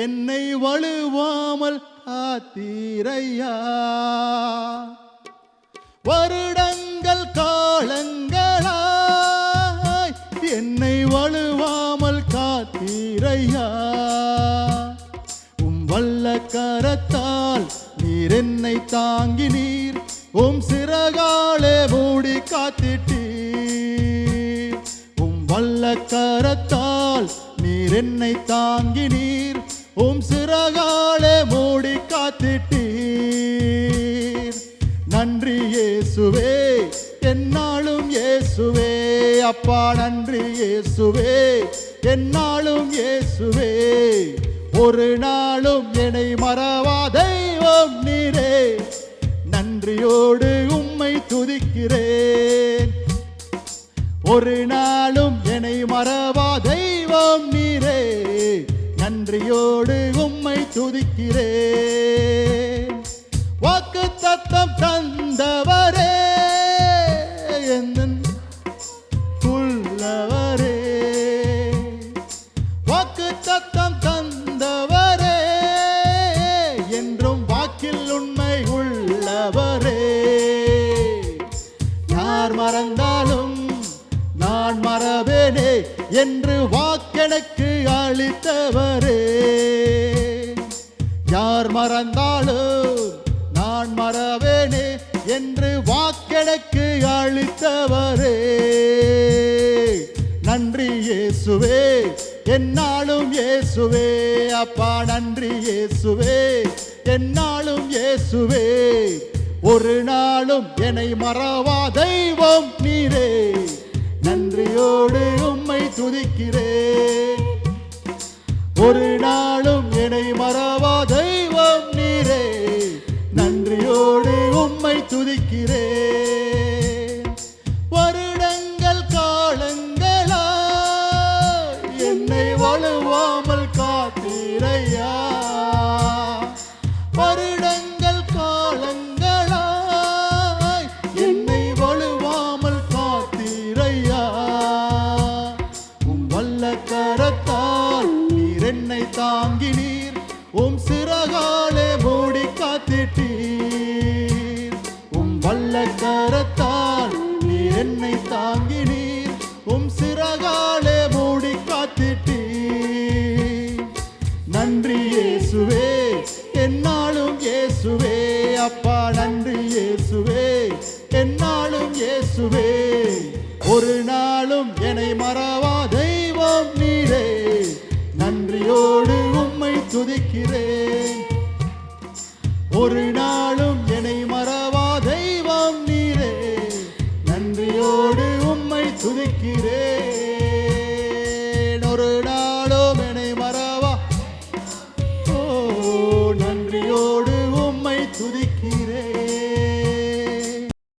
என்னை வழுவாமல் காத்தீரையா. வருடங்கள் காலங்களாய் என்னை வழுவாமல் காத்தீரையா. வல்ல கரத்தால் நீர் என்னை தாங்கினீர், உம் சிறகாலே மூடி காத்திட்டீர். உம் வல்ல கரத்தால் நீர் என்னை தாங்கினீர், உம் சிறகாலே மூடி காத்திட்டீர். நன்றி இயேசுவே, என்னாலும் இயேசுவே. அப்பா நன்றி இயேசுவே, என்னாலும் இயேசுவே. ஒரு நாளும் என்னை மறவா தெய்வம் நீரே, நன்றியோடு உம்மை துதிக்கிறேன். ஒரு நாளும் என்னை மறவா தெய்வம் நீரே, நன்றியோடு உம்மை துதிக்கிறேன். வாக்குத்தத்தம் தந்தவரே, உள்ளவரே. வாக்குத்தத்தம் தந்தவரே, என்றும் வாக்கில் உண்மை உள்ளவரே. யார் மறந்தாலும் நான் மறவேனே என்று வாக்கெனக்கு அளித்தவரே. யார் மறந்தாலும் நான் மறவேனே என்று வாக்கெனக்கு அளித்தவரே. நன்றி இயேசுவே, என்னாலும் இயேசுவே. அப்பா நன்றி இயேசுவே, என்னாலும் இயேசுவே. ஒரு நாளும் என்னை மறவா தெய்வம் நீரே, நன்றியோடு உம்மை துதிக்கிறேன். ஒரு நாளும் என்னை மறவா தெய்வம் நீரே, நன்றியோடு உம்மை துதிக்கிறேன். வருடங்கள் காலங்களா என்னை வழுவாமல் காத்தீரையா. வருடங்கள் காலங்களாய் என்னை வழுவாமல் காத்தீரையா. உம் வல்ல கரத்தால் நீர் என்னை தாங்கினீர், உம் சிறகாலே மூடி காத்திட்டீர். உம் வல்ல கரத்தால் நீர் என்னை தாங்கினீர், உம் சிறகாலே மூடி காத்திட்டீர். நன்றி இயேசுவே, என்னாலும் இயேசுவே. அப்பா நன்றி இயேசுவே, என்னாலும் இயேசுவே. ஒரு நாளும் என்னை மறவா தெய்வம் நீரே, நன்றியோடு உம்மை துதிக்கிறேன். ஒரு நாளும் என்னை மறவா தெய்வம் நீரே, நன்றியோடு உம்மை துதிக்கிறேன்.